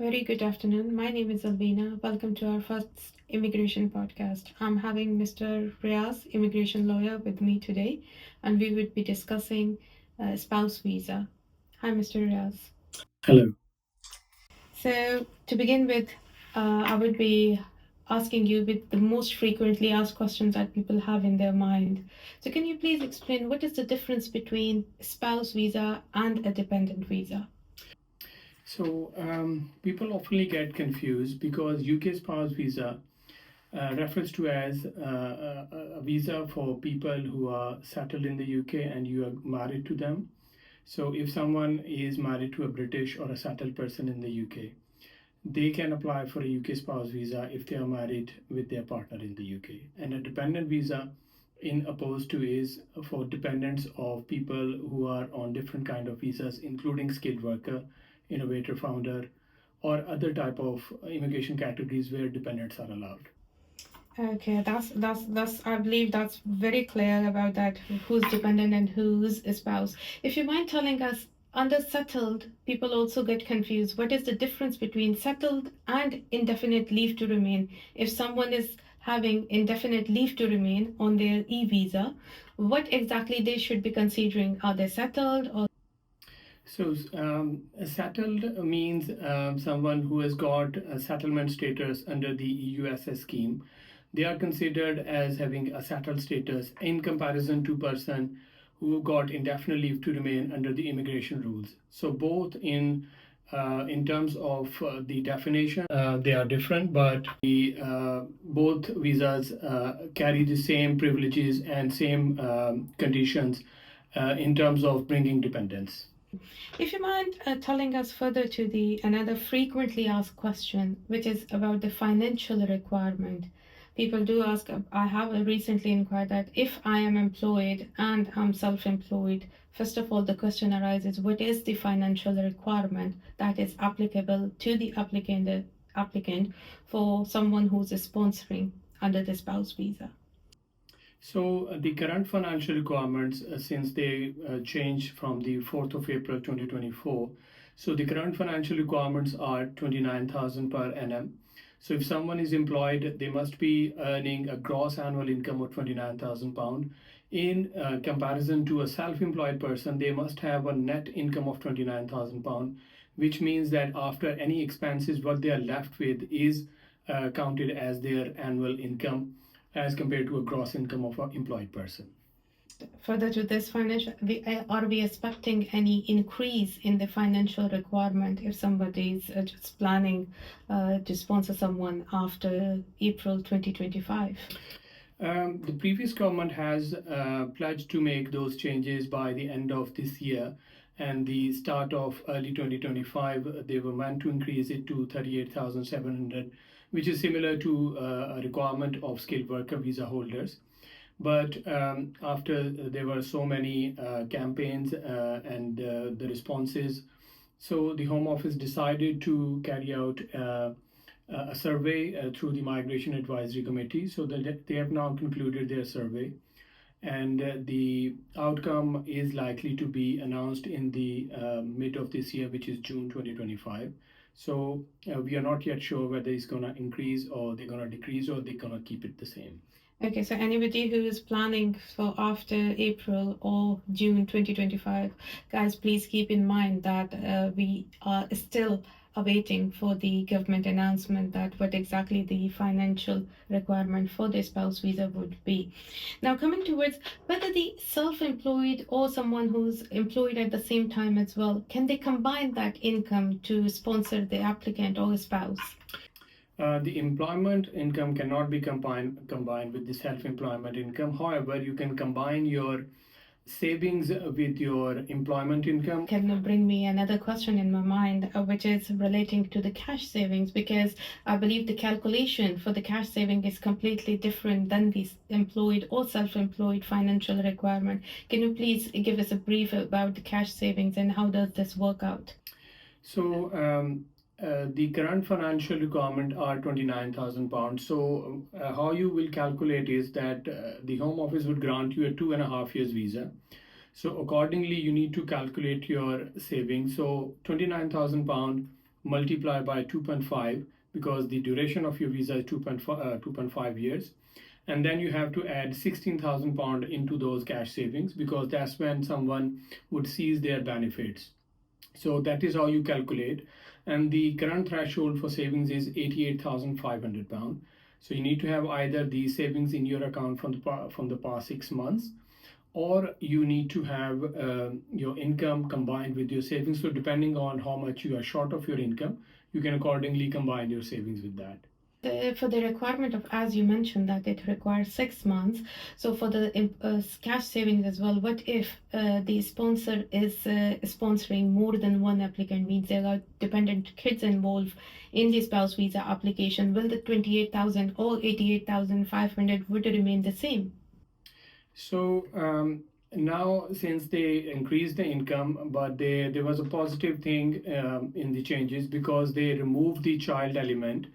Very good afternoon. My name is Alvina. Welcome to our first immigration podcast. I'm having Mr. Riaz, immigration lawyer, with me today, and we would be discussing spouse visa. Hi, Mr. Riaz. Hello. So, to begin with, I would be asking you with the most frequently asked questions that people have in their mind. So, can you please explain what is the difference between spouse visa and a dependent visa? People often get confused because UK spouse visa refers to as a visa for people who are settled in the UK and you are married to them. So, if someone is married to a British or a settled person in the UK, they can apply for a UK spouse visa if they are married with their partner in the UK. And a dependent visa, in opposed to, is for dependents of people who are on different kind of visas, including skilled worker, innovator, founder, or other type of immigration categories where dependents are allowed. Okay, that's I believe that's very clear about that who's dependent and who's a spouse. If you mind telling us, under settled, people also get confused. What is the difference between settled and indefinite leave to remain? If someone is having indefinite leave to remain on their e-visa, what exactly they should be considering? Are they settled or Settled means someone who has got a settlement status under the EUSS scheme. They are considered as having a settled status in comparison to person who got indefinite leave to remain under the immigration rules. So both in terms of the definition, they are different, but the both visas carry the same privileges and same conditions in terms of bringing dependence. if you mind telling us further to the another frequently asked question, which is about the financial requirement. People do ask, I have recently inquired that if I am employed and I'm self-employed, first of all, the question arises, what is the financial requirement that is applicable to the applicant for someone who's sponsoring under the spouse visa? The current financial requirements, since they changed from the 4th of April 2024, so the current financial requirements are 29,000 per annum. So if someone is employed, they must be earning a gross annual income of 29,000 pound. In comparison to a self-employed person, they must have a net income of 29,000 pound, which means that after any expenses, what they are left with is counted as their annual income as compared to a gross income of an employed person. Further to this financial, are we expecting any increase in the financial requirement if somebody is just planning to sponsor someone after April 2025? The previous government has pledged to make those changes by the end of this year, and the start of early 2025, they were meant to increase it to 38,700, which is similar to a requirement of skilled worker visa holders. But after there were so many campaigns and the responses, so the Home Office decided to carry out a survey through the Migration Advisory Committee. So that they have now concluded their survey, and the outcome is likely to be announced in the mid of this year, which is June 2025. So we are not yet sure whether it's going to increase or they're going to decrease or they're going to keep it the same. Okay, so anybody who is planning for after April or June 2025, guys, please keep in mind that we are still awaiting for the government announcement that what exactly the financial requirement for the spouse visa would be. Now, coming towards whether the self-employed or someone who's employed at the same time as well, can they combine that income to sponsor the applicant or spouse? The employment income cannot be combined with the self-employment income. However, you can combine your savings with your employment income. Can bring me another question in my mind, which is relating to the cash savings, because I believe the calculation for the cash saving is completely different than the employed or self-employed financial requirement. Can you please give us a brief about the cash savings and how does this work out? So the current financial requirement are 29,000 pounds. So how you will calculate is that the Home Office would grant you a 2.5 years visa. So accordingly, you need to calculate your savings. So 29,000 pound multiply by 2.5 because the duration of your visa is 2.5 years, and then you have to add 16,000 pound into those cash savings because that's when someone would seize their benefits. So that is how you calculate. And the current threshold for savings is 88,500 pound. So you need to have either the savings in your account from the past 6 months, or you need to have your income combined with your savings. So depending on how much you are short of your income, you can accordingly combine your savings with that. For the requirement of, as you mentioned, that it requires 6 months. So for the cash savings as well, what if the sponsor is sponsoring more than one applicant, means there are dependent kids involved in the spouse visa application? Will the 28,000 or 88,500 would remain the same? So now, since they increased the income, but there was a positive thing in the changes because they removed the child element.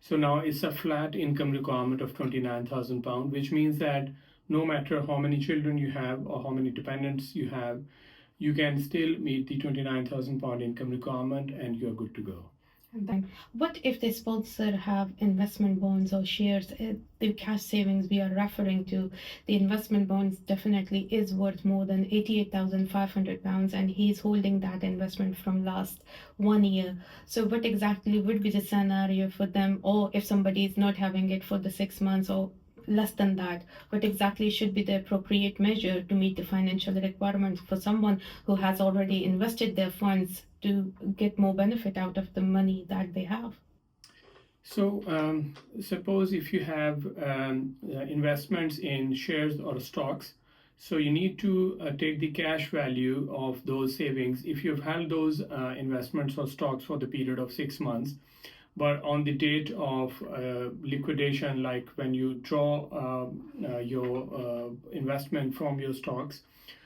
So now it's a flat income requirement of 29,000 pound, which means that no matter how many children you have or how many dependents you have, you can still meet the 29,000 pound income requirement and you're good to go. Then, what if the sponsor have investment bonds or shares? The cash savings we are referring to, the investment bonds definitely is worth more than 88,500 pounds, and he's holding that investment from last 1 year. So, what exactly would be the scenario for them, or if somebody is not having it for the 6 months or less than that, what exactly should be the appropriate measure to meet the financial requirements for someone who has already invested their funds to get more benefit out of the money that they have? So, suppose if you have investments in shares or stocks, so you need to take the cash value of those savings. If you've held those investments or stocks for the period of 6 months, but on the date of liquidation, like when you draw your investment from your stocks,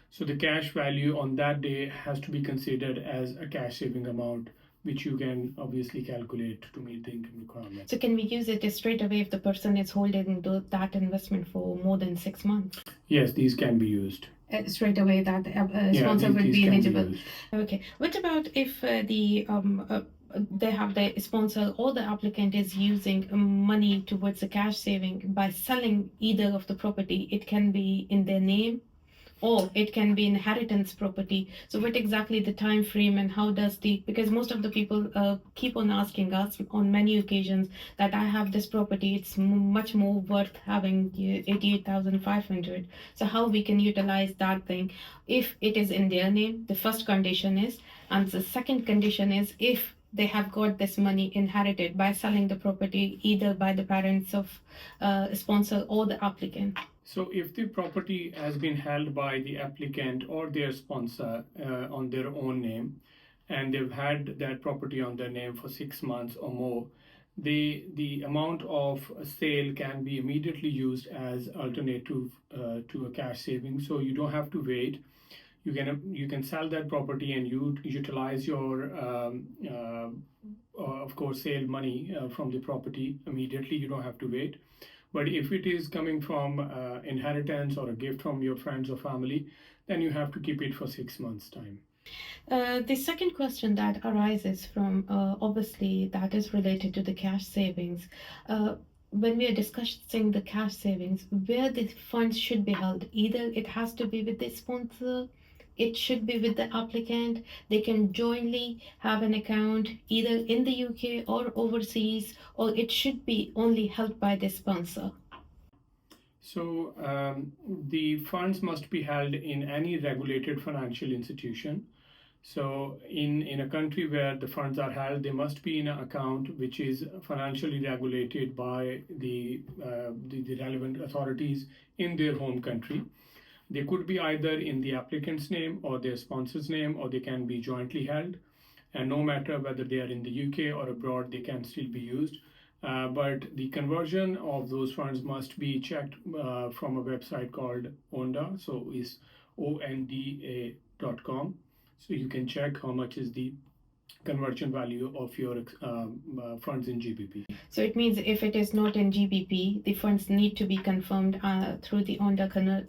so the cash value on that day has to be considered as a cash saving amount, which you can obviously calculate to meet the income requirement. So can we use it straight away if the person is holding that investment for more than 6 months? Yes, these can be used. Straight away that sponsor would be eligible. Okay. What about if they have the sponsor or the applicant is using money towards the cash saving by selling either of the property? It can be in their name or it can be inheritance property. So what exactly the time frame, and how does the, because most of the people keep on asking us on many occasions that I have this property, it's much more worth having 88,500. So how we can utilize that thing if it is in their name, the first condition is, and the second condition is if they have got this money inherited by selling the property either by the parents of sponsor or the applicant. So if the property has been held by the applicant or their sponsor on their own name, and they've had that property on their name for 6 months or more, the amount of sale can be immediately used as alternative to a cash saving. So you don't have to wait. You can sell that property and you utilize your of course sale money from the property immediately. You don't have to wait. But if it is coming from inheritance or a gift from your friends or family, then you have to keep it for 6 months' time. The second question that arises from obviously that is related to the cash savings. When we are discussing the cash savings, where the funds should be held, either it has to be with the sponsor, it should be with the applicant. They can jointly have an account either in the UK or overseas, or it should be only held by the sponsor. So the funds must be held in any regulated financial institution. So in a country where the funds are held, they must be in an account which is financially regulated by the relevant authorities in their home country. They could be either in the applicant's name or their sponsor's name, or they can be jointly held. And no matter whether they are in the UK or abroad, they can still be used. But the conversion of those funds must be checked from a website called ONDA, so is onda.com. So you can check how much is the conversion value of your funds in GBP. So it means if it is not in GBP, the funds need to be confirmed through the ONDA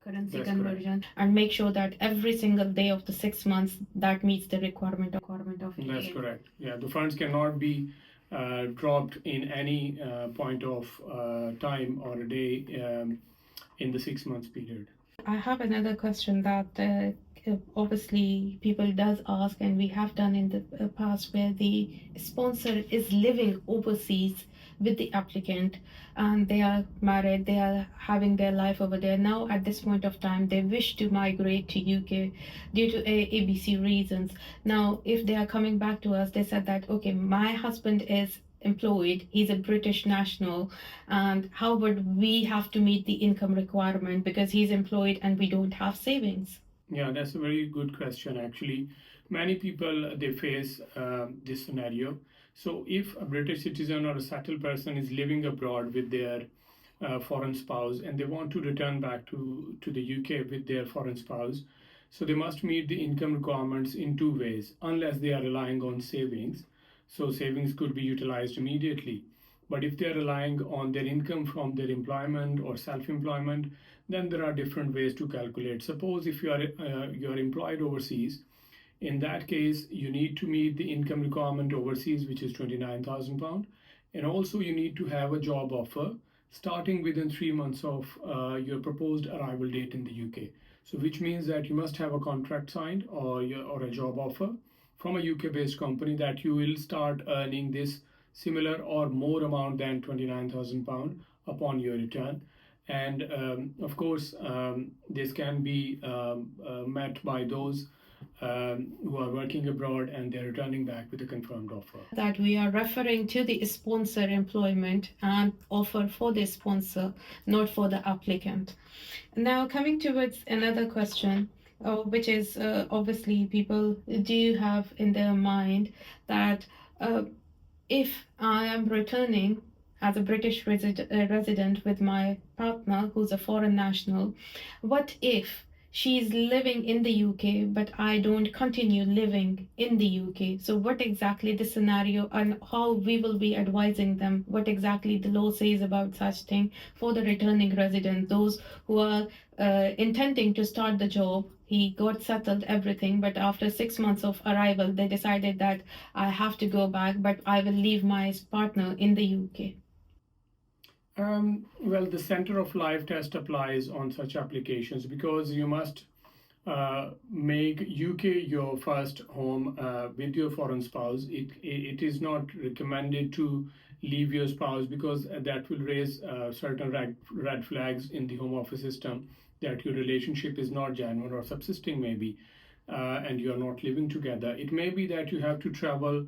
currency That's conversion and make sure that every single day of the 6 months that meets the requirement of That's EA. correct. Yeah, the funds cannot be dropped in any point of time or a day in the 6 months period. I have another question that obviously people does ask, and we have done in the past, where the sponsor is living overseas with the applicant, and they are married, they are having their life over there. Now, at this point of time, they wish to migrate to UK due to ABC reasons. Now, if they are coming back to us, they said that, okay, my husband is employed, he's a British national, and how would we have to meet the income requirement because he's employed and we don't have savings? Yeah, that's a very good question. Actually, many people they face this scenario. So, if a British citizen or a settled person is living abroad with their foreign spouse and they want to return back to the UK with their foreign spouse, so they must meet the income requirements in two ways, unless they are relying on savings. So, savings could be utilized immediately. But if they are relying on their income from their employment or self employment, then there are different ways to calculate. Suppose if you are employed overseas, in that case you need to meet the income requirement overseas, which is £29,000, and also you need to have a job offer starting within 3 months of your proposed arrival date in the UK. So which means that you must have a contract signed or a job offer from a UK based company that you will start earning this similar or more amount than £29,000 upon your return. And of course, this can be met by those who are working abroad and they're returning back with a confirmed offer. That we are referring to the sponsor employment and offer for the sponsor, not for the applicant. Now, coming towards another question, which is obviously people do have in their mind that uh, if I am returning as a British resident with my partner who's a foreign national, what if she's living in the UK but I don't continue living in the UK? So, what exactly the scenario and how we will be advising them, what exactly the law says about such thing for the returning resident, those who are intending to start the job. He got settled everything, but after 6 months of arrival, they decided that I have to go back, but I will leave my partner in the UK. Well, the center of life test applies on such applications because you must make UK your first home with your foreign spouse. It is not recommended to leave your spouse because that will raise certain red flags in the home office system that your relationship is not genuine or subsisting, maybe, and you are not living together. It may be that you have to travel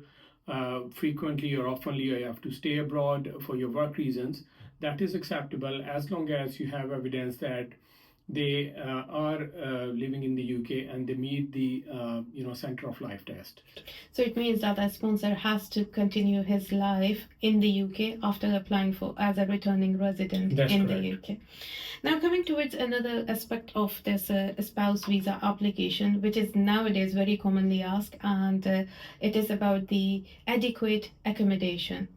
frequently or oftenly, or you have to stay abroad for your work reasons. That is acceptable as long as you have evidence that they are living in the UK and they meet the center of life test. So it means that a sponsor has to continue his life in the UK after applying for as a returning resident That's in correct. the UK. Now, coming towards another aspect of this spouse visa application, which is nowadays very commonly asked, and it is about the adequate accommodation.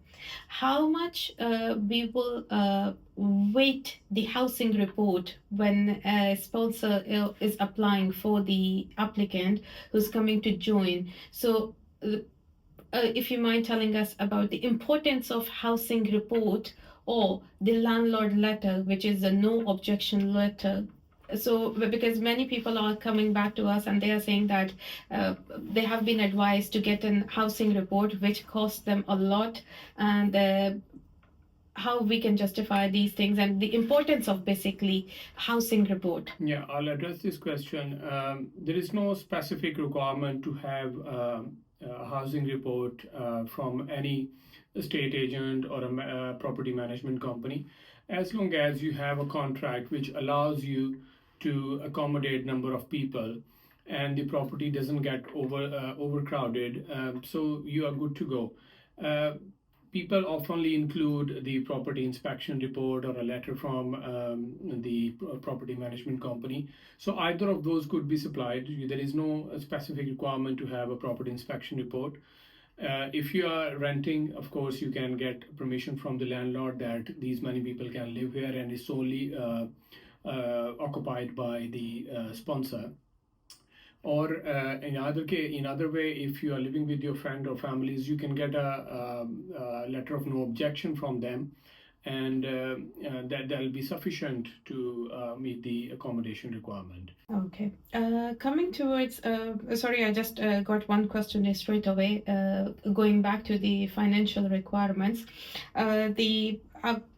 How much we will weight the housing report when a sponsor is applying for the applicant who's coming to join. So, if you mind telling us about the importance of housing report or the landlord letter, which is a no objection letter. So, because many people are coming back to us and they are saying that they have been advised to get an housing report, which costs them a lot, and how we can justify these things and the importance of basically housing report. Yeah, I'll address this question. There is no specific requirement to have a housing report from any estate agent or a property management company, as long as you have a contract which allows you to accommodate number of people and the property doesn't get overcrowded. So you are good to go. People oftenly include the property inspection report or a letter from the property management company. So either of those could be supplied. There is no specific requirement to have a property inspection report. If you are renting, of course, you can get permission from the landlord that these many people can live here, and it's only occupied by the sponsor. Or in other way, if you are living with your friend or families, you can get a letter of no objection from them, and that'll be sufficient to meet the accommodation requirement. Okay. Coming towards, sorry, I just got one question straight away. Going back to the financial requirements, the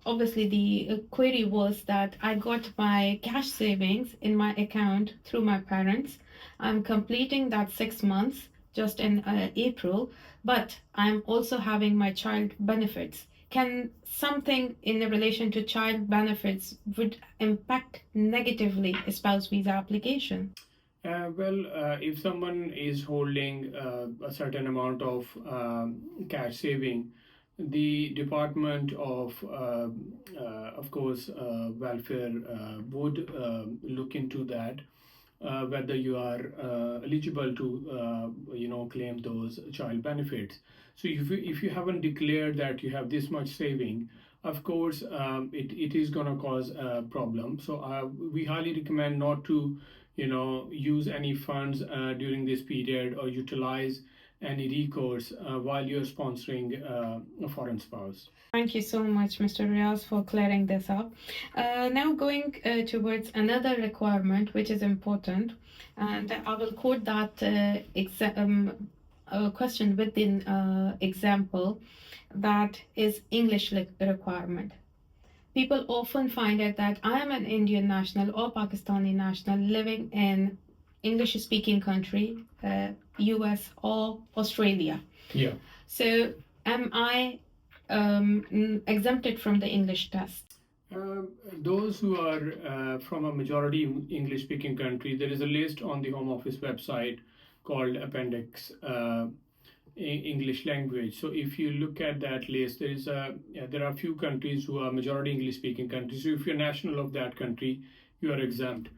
obviously the query was that I got my cash savings in my account through my parents. I'm completing that 6 months just in April, but I'm also having my child benefits. Can something in relation to child benefits would impact negatively a spouse visa application? If someone is holding a certain amount of cash saving, the Department of course, Welfare would look into that, whether you are eligible to claim those child benefits. So if you haven't declared that you have this much saving, of course it is going to cause a problem. So we highly recommend not to use any funds during this period, or utilize any recourse while you're sponsoring a foreign spouse. Thank you so much, Mr. Riaz, for clearing this up. Now, going towards another requirement which is important, and I will quote that question within example, that is English requirement. People often find it that I am an Indian national or Pakistani national living in English speaking country, US or Australia. Yeah. So am I exempted from the English test? Those who are from a majority English speaking country, there is a list on the Home Office website called Appendix English language. So if you look at that list, there are a few countries who are majority English speaking countries. So if you're national of that country, you are exempt.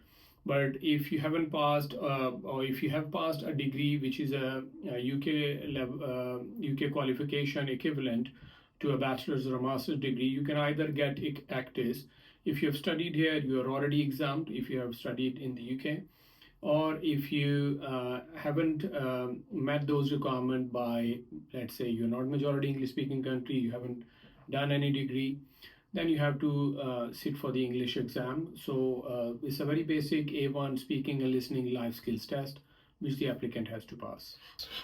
But if you haven't passed, or if you have passed a degree which is a UK qualification equivalent to a bachelor's or a master's degree, you can either get ACTIS. If you have studied here, you are already exempt if you have studied in the UK. Or if you haven't met those requirements by, let's say, you're not majority English speaking country, you haven't done any degree, then you have to sit for the English exam. So it's a very basic A1 speaking and listening life skills test, which the applicant has to pass.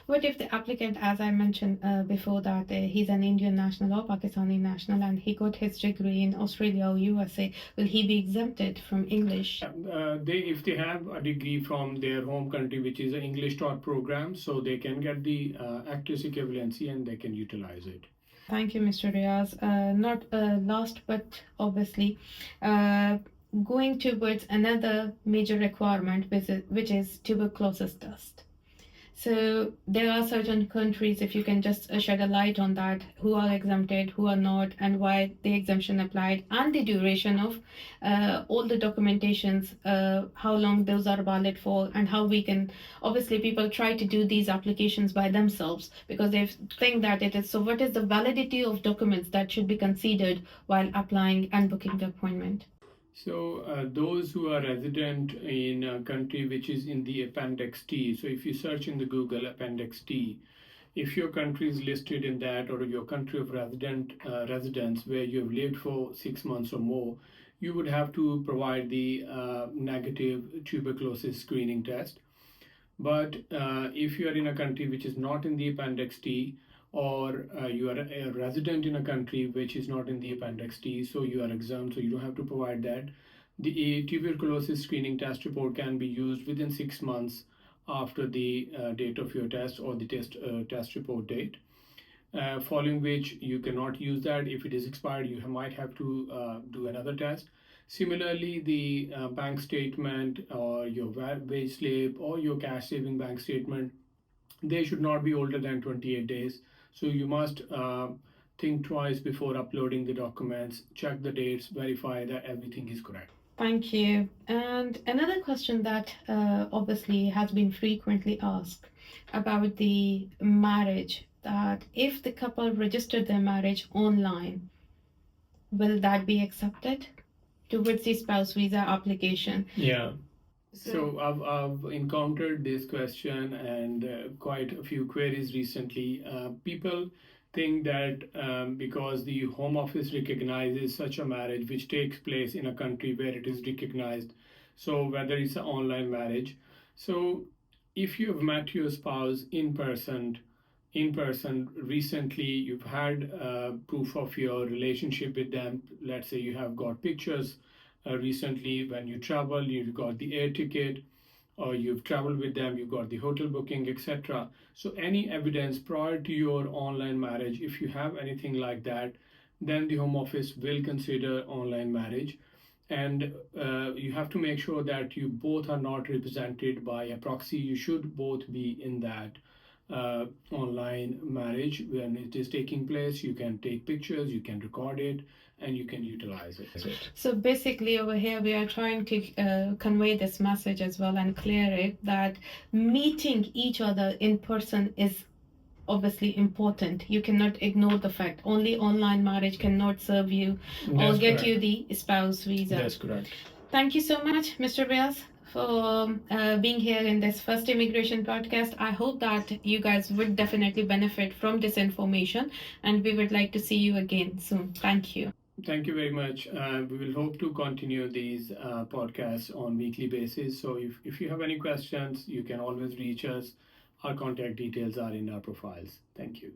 What if the applicant, as I mentioned before, that he's an Indian national or Pakistani national and he got his degree in Australia or USA? Will he be exempted from English? If they have a degree from their home country, which is an English taught program, so they can get the ACTIS equivalency and they can utilize it. Thank you, Mr. Riaz. Not last, but obviously, going towards another major requirement, which is tuberculosis test. So there are certain countries, if you can just shed a light on that, who are exempted, who are not, and why the exemption applied, and the duration of all the documentations, how long those are valid for, and how we can. Obviously, people try to do these applications by themselves because they think that it is. So, what is the validity of documents that should be considered while applying and booking the appointment? So those who are resident in a country which is in the Appendix T, so if you search in the Google Appendix T, if your country is listed in that, or your country of residence where you have lived for 6 months or more, you would have to provide the negative tuberculosis screening test. But if you are in a country which is not in the Appendix T, or you are a resident in a country which is not in the Appendix T, so you are exempt, so you don't have to provide that. The tuberculosis screening test report can be used within 6 months after the date of your test, or the test report date. Following which you cannot use that. If it is expired, you might have to do another test. Similarly, the bank statement, or your wage slip, or your cash saving bank statement, they should not be older than 28 days. So you must think twice before uploading the documents, check the dates, verify that everything is correct. Thank you. And another question that obviously has been frequently asked about the marriage, that if the couple registered their marriage online, will that be accepted? towards the spouse visa application. Yeah. So I've encountered this question and quite a few queries recently. People think that because the Home Office recognizes such a marriage which takes place in a country where it is recognized, so whether it's an online marriage, so if you have met your spouse in person recently, you've had proof of your relationship with them. Let's say you have got pictures recently when you travel, you've got the air ticket, or you've traveled with them, you've got the hotel booking, etc. So any evidence prior to your online marriage, if you have anything like that, then the Home Office will consider online marriage. And you have to make sure that you both are not represented by a proxy. You should both be in that online marriage when it is taking place. You can take pictures, you can record it, and you can utilize it. So basically, over here, we are trying to convey this message as well and clear it that meeting each other in person is obviously important. You cannot ignore the fact. Only online marriage cannot serve you or That's get correct. you the spouse visa. That's correct. Thank you so much, Mr. Riaz, for being here in this first immigration podcast. I hope that you guys would definitely benefit from this information, and we would like to see you again soon. Thank you. Thank you very much. We will hope to continue these podcasts on weekly basis. So if you have any questions, you can always reach us. Our contact details are in our profiles. Thank you.